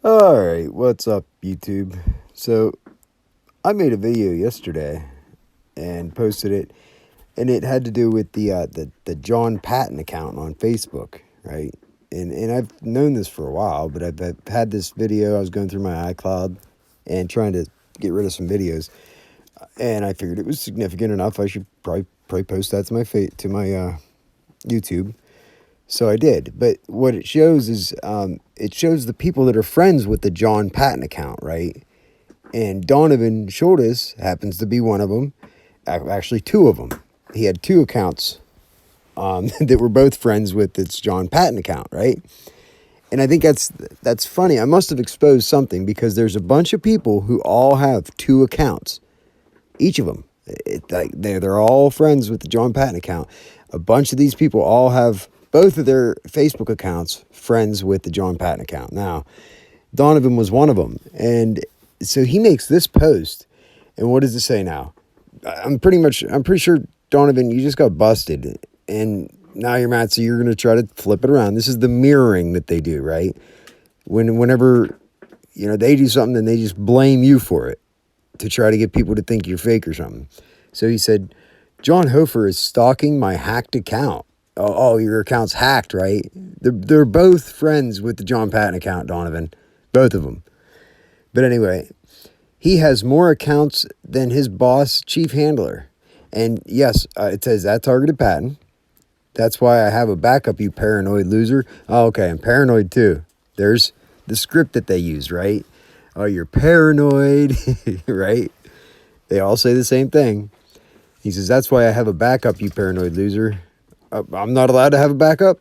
Alright, what's up, YouTube? So, I made a video yesterday and posted it, and it had to do with the John Patton account on Facebook, right? And I've known this for a while, but I've had this video. I was going through my iCloud and trying to get rid of some videos, and I figured it was significant enough. I should probably post that to my YouTube. So I did, but what it shows is it shows the people that are friends with the John Patton account, right? And Donovan Schultes happens to be one of them. Actually, two of them. He had two accounts that were both friends with this John Patton account, right? And I think that's funny. I must have exposed something because there's a bunch of people who all have two accounts, each of them. They're all friends with the John Patton account. A bunch of these people all have both of their Facebook accounts friends with the John Patton account. Now, Donovan was one of them. And so he makes this post. And what does it say now? I'm pretty sure, Donovan, you just got busted. And now you're mad, so you're going to try to flip it around. This is the mirroring that they do, right? Whenever, they do something, then they just blame you for it to try to get people to think you're fake or something. So he said, John Hofer is stalking my hacked account. Oh, your account's hacked, right? They're both friends with the John Patton account, Donovan. Both of them. But anyway, he has more accounts than his boss, chief handler. And yes, it says that targeted Patton. That's why I have a backup, you paranoid loser. Oh, okay, I'm paranoid too. There's the script that they use, right? Oh, you're paranoid, right? They all say the same thing. He says, that's why I have a backup, you paranoid loser. I'm not allowed to have a backup.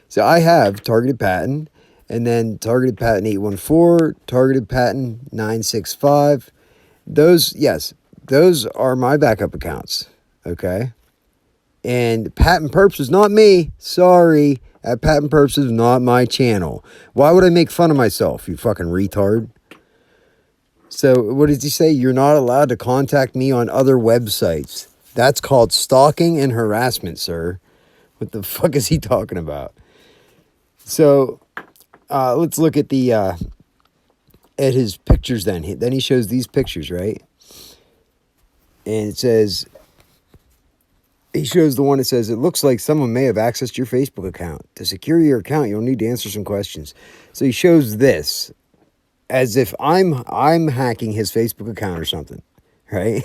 So I have targeted Patton, and then targeted Patton 814, targeted Patton 965. Those are my backup accounts. Okay. And Patton Perps is not me. Sorry. At Patton Perps is not my channel. Why would I make fun of myself, you fucking retard? So what does he say? You're not allowed to contact me on other websites. That's called stalking and harassment, sir. What the fuck is he talking about? So let's look at at his pictures then. Then he shows these pictures, right? And it says, he shows the one that says, it looks like someone may have accessed your Facebook account. To secure your account, you'll need to answer some questions. So he shows this as if I'm hacking his Facebook account or something, right?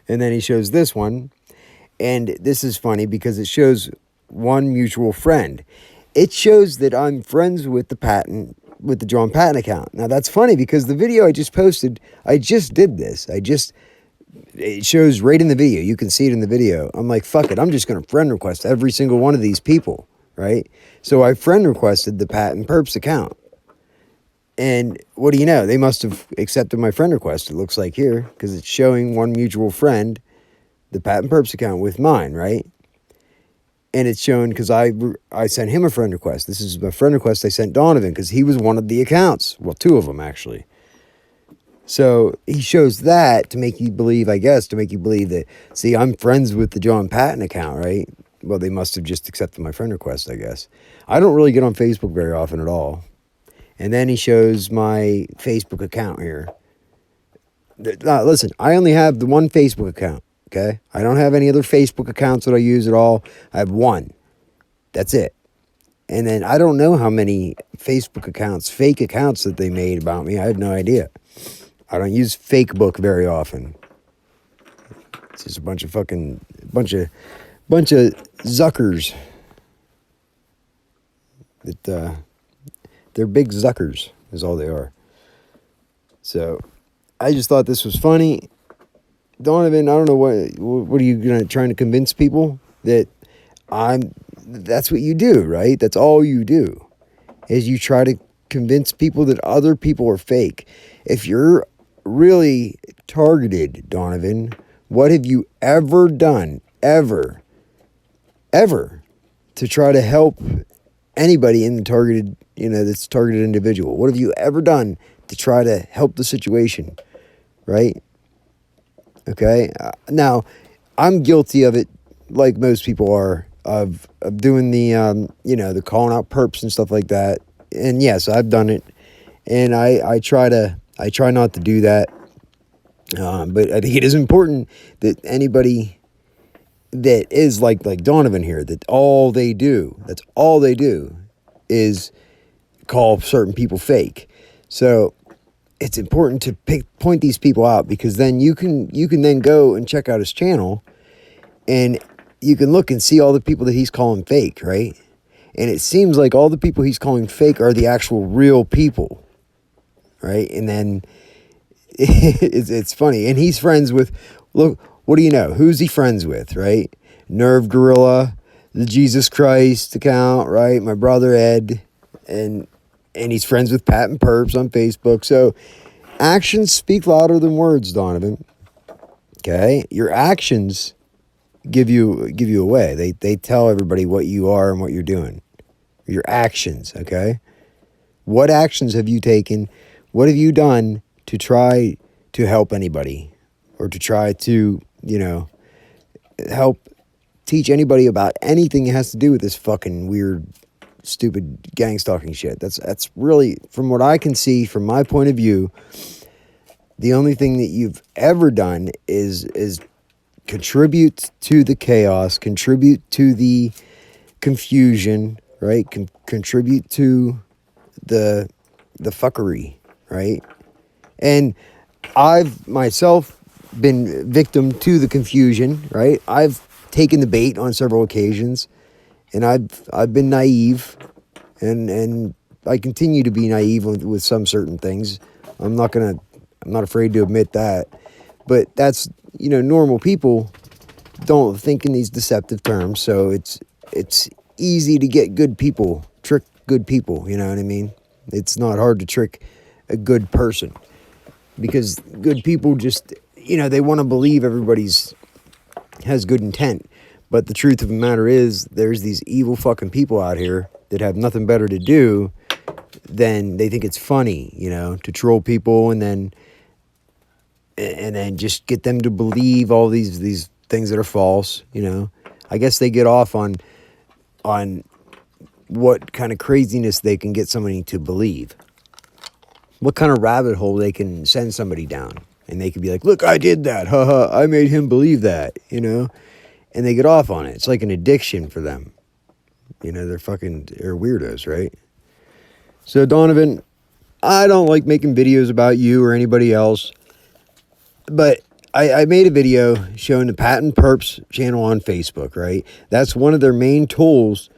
And then he shows this one. And this is funny because it shows one mutual friend. It shows that I'm friends with the John Patton account. Now that's funny because the video I just posted, I just did this. It shows right in the video. You can see it in the video. I'm like, fuck it. I'm just going to friend request every single one of these people, right? So I friend requested the Patton Perps account. And what do you know? They must have accepted my friend request, it looks like here, because it's showing one mutual friend, the Patton Perps account with mine, right? And it's shown because I sent him a friend request. This is a friend request I sent Donovan because he was one of the accounts. Well, two of them, actually. So he shows that to make you believe, that, see, I'm friends with the John Patton account, right? Well, they must have just accepted my friend request, I guess. I don't really get on Facebook very often at all. And then he shows my Facebook account here. Listen, I only have the one Facebook account. Okay, I don't have any other Facebook accounts that I use at all. I have one. That's it. And then I don't know how many Facebook accounts, fake accounts that they made about me. I have no idea. I don't use Facebook very often. It's just a bunch of Zuckers. They're big Zuckers is all they are. So I just thought this was funny. Donovan, I don't know what are you trying to convince people that that's what you do, right? That's all you do is you try to convince people that other people are fake. If you're really targeted, Donovan, what have you ever done, ever, to try to help anybody in the targeted, this targeted individual? What have you ever done to try to help the situation, right? Okay. Now, I'm guilty of it, like most people are, of doing the calling out perps and stuff like that. And yes, I've done it. And I try not to do that. But I think it is important that anybody that is like Donovan here, that's all they do is call certain people fake. So it's important to point these people out, because then you can then go and check out his channel, and you can look and see all the people that he's calling fake, right? And it seems like all the people he's calling fake are the actual real people, right? And then it's funny. And he's friends with, look, what do you know? Who's he friends with, right? Nerve Gorilla, the Jesus Christ account, right? My brother Ed, and he's friends with Pat and Perps on Facebook. So actions speak louder than words, Donovan. Okay? Your actions give you away. They tell everybody what you are and what you're doing. Your actions, okay? What actions have you taken? What have you done to try to help anybody, or to try to, help teach anybody about anything that has to do with this fucking weird, stupid gang stalking shit? That's really, from what I can see, from my point of view, the only thing that you've ever done is contribute to the chaos, contribute to the confusion, right? Contribute to the fuckery, right? And I've myself been victim to the confusion, right? I've taken the bait on several occasions, and I've been naive, and I continue to be naive with some certain things. I'm not afraid to admit that. But that's, normal people don't think in these deceptive terms, so it's easy to get good people, trick good people, you know what I mean? It's not hard to trick a good person, because good people just, they want to believe everybody's has good intent. But the truth of the matter is, there's these evil fucking people out here that have nothing better to do than, they think it's funny, to troll people and then just get them to believe all these things that are false, I guess they get off on what kind of craziness they can get somebody to believe. What kind of rabbit hole they can send somebody down. And they could be like, look, I did that. Haha, I made him believe that, And they get off on it. It's like an addiction for them. They're weirdos, right? So, Donovan, I don't like making videos about you or anybody else. But I made a video showing the Pat and Perps channel on Facebook, right? That's one of their main tools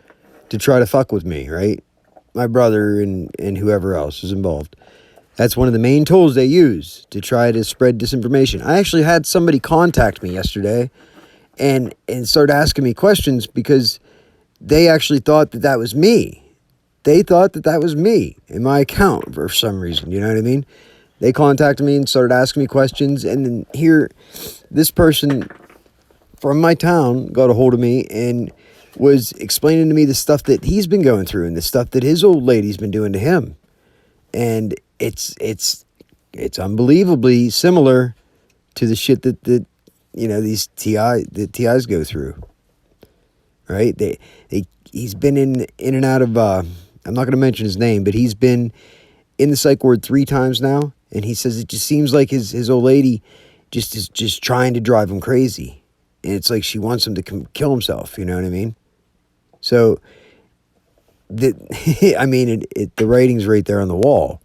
to try to fuck with me, right? My brother and whoever else is involved. That's one of the main tools they use to try to spread disinformation. I actually had somebody contact me yesterday and start asking me questions, because they actually thought that was me. They thought that was me in my account for some reason, you know what I mean? They contacted me and started asking me questions, and then here, this person from my town got a hold of me and was explaining to me the stuff that he's been going through and the stuff that his old lady's been doing to him. And it's unbelievably similar to the shit that these TIs go through, right? He's been in and out of, I'm not going to mention his name, but he's been in the psych ward 3 times now. And he says it just seems like his old lady just is just trying to drive him crazy. And it's like she wants him to kill himself, you know what I mean? So, the writing's right there on the wall.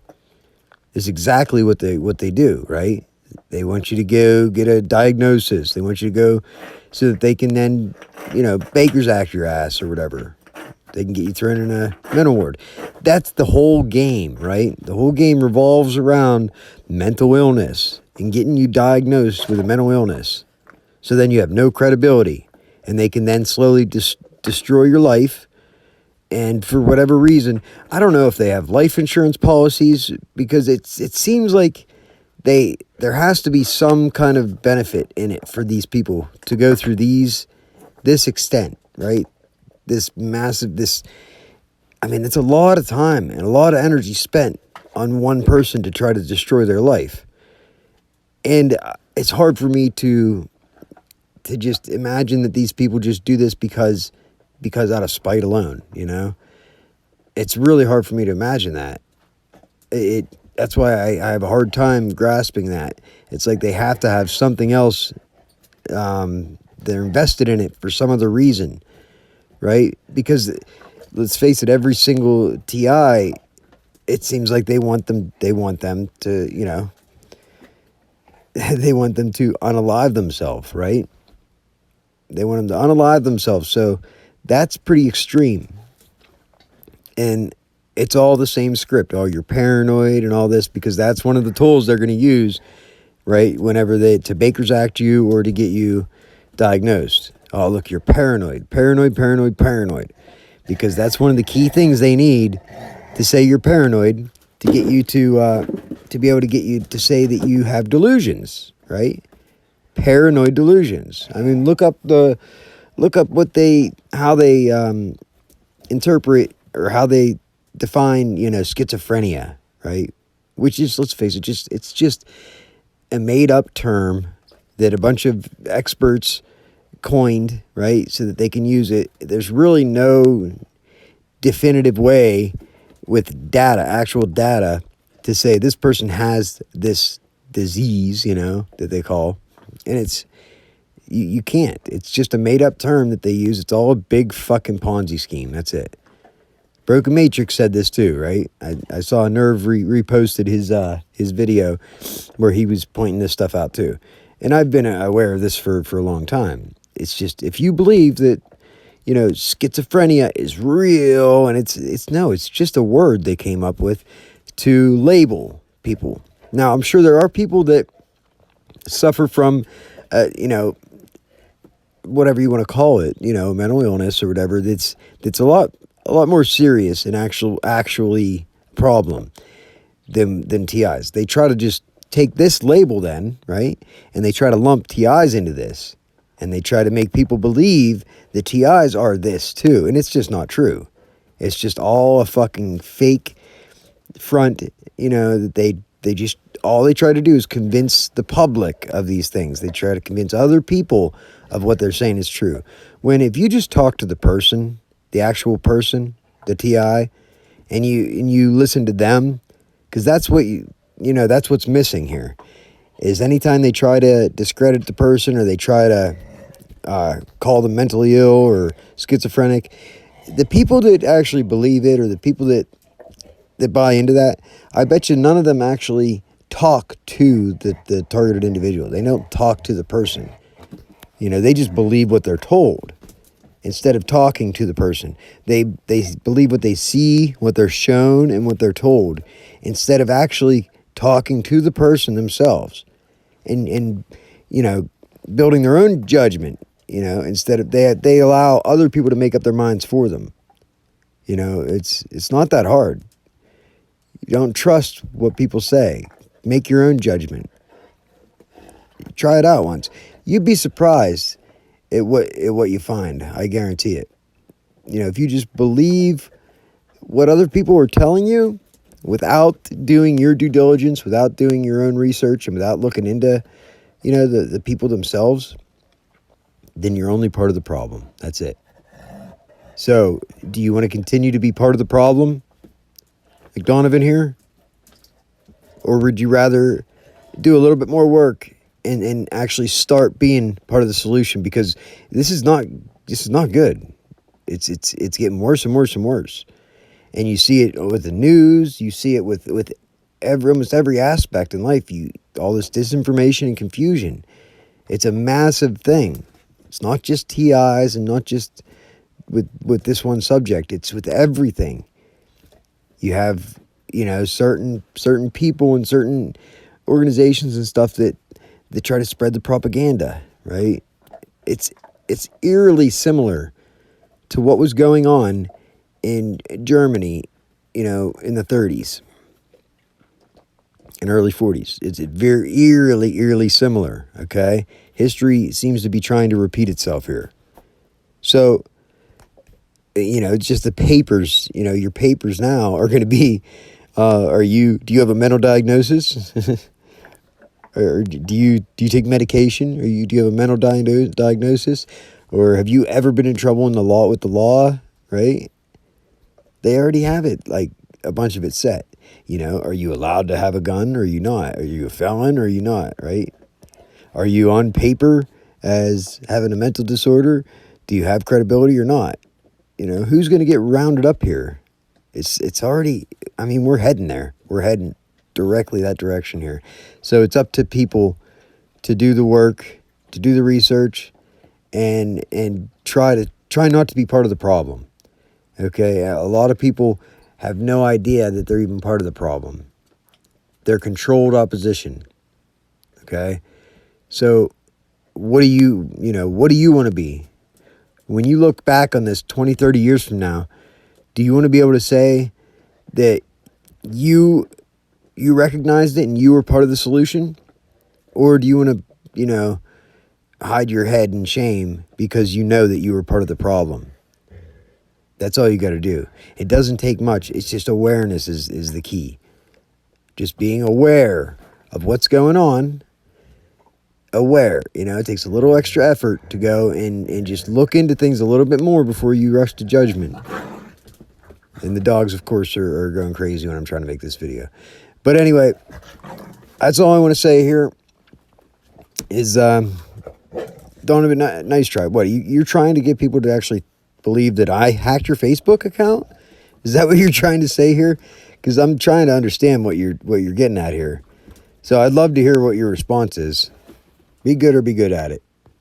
Is exactly what they do, right? They want you to go get a diagnosis. They want you to go so that they can then, Baker's Act your ass or whatever. They can get you thrown in a mental ward. That's the whole game, right? The whole game revolves around mental illness and getting you diagnosed with a mental illness. So then you have no credibility, and they can then slowly destroy your life. And for whatever reason, I don't know if they have life insurance policies, because it seems like there has to be some kind of benefit in it for these people to go through this extent, right? It's a lot of time and a lot of energy spent on one person to try to destroy their life. And it's hard for me to just imagine that these people just do this because out of spite alone, It's really hard for me to imagine that. That's why I have a hard time grasping that. It's like they have to have something else. They're invested in it for some other reason, right? Because let's face it, every single TI, it seems like they want them to, they want them to unalive themselves, right? They want them to unalive themselves. So that's pretty extreme. And it's all the same script. Oh, you're paranoid and all this, because that's one of the tools they're going to use, right? Whenever to Baker's Act you or to get you diagnosed. Oh, look, you're paranoid, because that's one of the key things they need to say you're paranoid, to get you to be able to get you to say that you have delusions, right? Paranoid delusions. I mean, look up how they interpret, or how they define, schizophrenia, right? Which is, let's face it, it's just a made up term that a bunch of experts coined, right? So that they can use it. There's really no definitive way with data, actual data, to say this person has this disease, that they call. And it's, you can't. It's just a made up term that they use. It's all a big fucking Ponzi scheme. That's it. Broken Matrix said this too, right? I saw Nerve reposted his video where he was pointing this stuff out too. And I've been aware of this for a long time. It's just, if you believe that, schizophrenia is real, and it's just a word they came up with to label people. Now, I'm sure there are people that suffer from, whatever you want to call it, mental illness or whatever, that's a lot more serious and actually problem than TIs. They try to just take this label then, right? And they try to lump TIs into this. And they try to make people believe that TIs are this too. And it's just not true. It's just all a fucking fake front, that they just, all they try to do is convince the public of these things. They try to convince other people of what they're saying is true. When if you just talk to the person, the actual person, the TI, and you listen to them, because that's what that's what's missing here, is anytime they try to discredit the person, or they try to call them mentally ill or schizophrenic, the people that actually believe it, or the people that buy into that, I bet you none of them actually talk to the targeted individual. They don't talk to the person. They just believe what they're told instead of talking to the person. They believe what they see, what they're shown, and what they're told, instead of actually talking to the person themselves and building their own judgment, instead of they allow other people to make up their minds for them. It's not that hard. You don't trust what people say. Make your own judgment. Try it out once. You'd be surprised at what you find. I guarantee it. If you just believe what other people are telling you without doing your due diligence, without doing your own research, and without looking into, the people themselves, then you're only part of the problem. That's it. So, do you want to continue to be part of the problem, like Donovan here? Or would you rather do a little bit more work and actually start being part of the solution? Because this is not good. It's getting worse and worse and worse. And you see it with the news, you see it with almost every aspect in life. All this disinformation and confusion. It's a massive thing. It's not just TIs and not just with this one subject. It's with everything. You have, certain people and certain organizations and stuff that try to spread the propaganda, right? It's eerily similar to what was going on in Germany, in the 30s and early 40s. It's very eerily similar, okay? History seems to be trying to repeat itself here. So, it's just the papers, your papers now are going to be, do you have a mental diagnosis? Or do you take medication? Or do you have a mental diagnosis? Or have you ever been in trouble with the law, right? They already have it, like a bunch of it set. You know, are you allowed to have a gun or are you not? Are you a felon or are you not, right? Are you on paper as having a mental disorder? Do you have credibility or not? You know, who's going to get rounded up here? It's already, I mean, we're heading there. We're heading directly that direction here. So it's up to people to do the work, to do the research, and try not to be part of the problem. Okay, a lot of people have no idea that they're even part of the problem. They're controlled opposition. Okay, so what do you want to be? When you look back on this 20, 30 years from now, do you want to be able to say that you recognized it and you were part of the solution? Or do you want to, hide your head in shame because you know that you were part of the problem? That's all you got to do. It doesn't take much. It's just awareness is the key. Just being aware of what's going on. Aware, it takes a little extra effort to go and just look into things a little bit more before you rush to judgment. And the dogs, of course, are going crazy when I'm trying to make this video. But anyway, that's all I want to say here is, Donovan, nice try. What, you're trying to get people to actually believe that I hacked your Facebook account? Is that what you're trying to say here? Because I'm trying to understand what you're getting at here. So I'd love to hear what your response is. Be good or be good at it.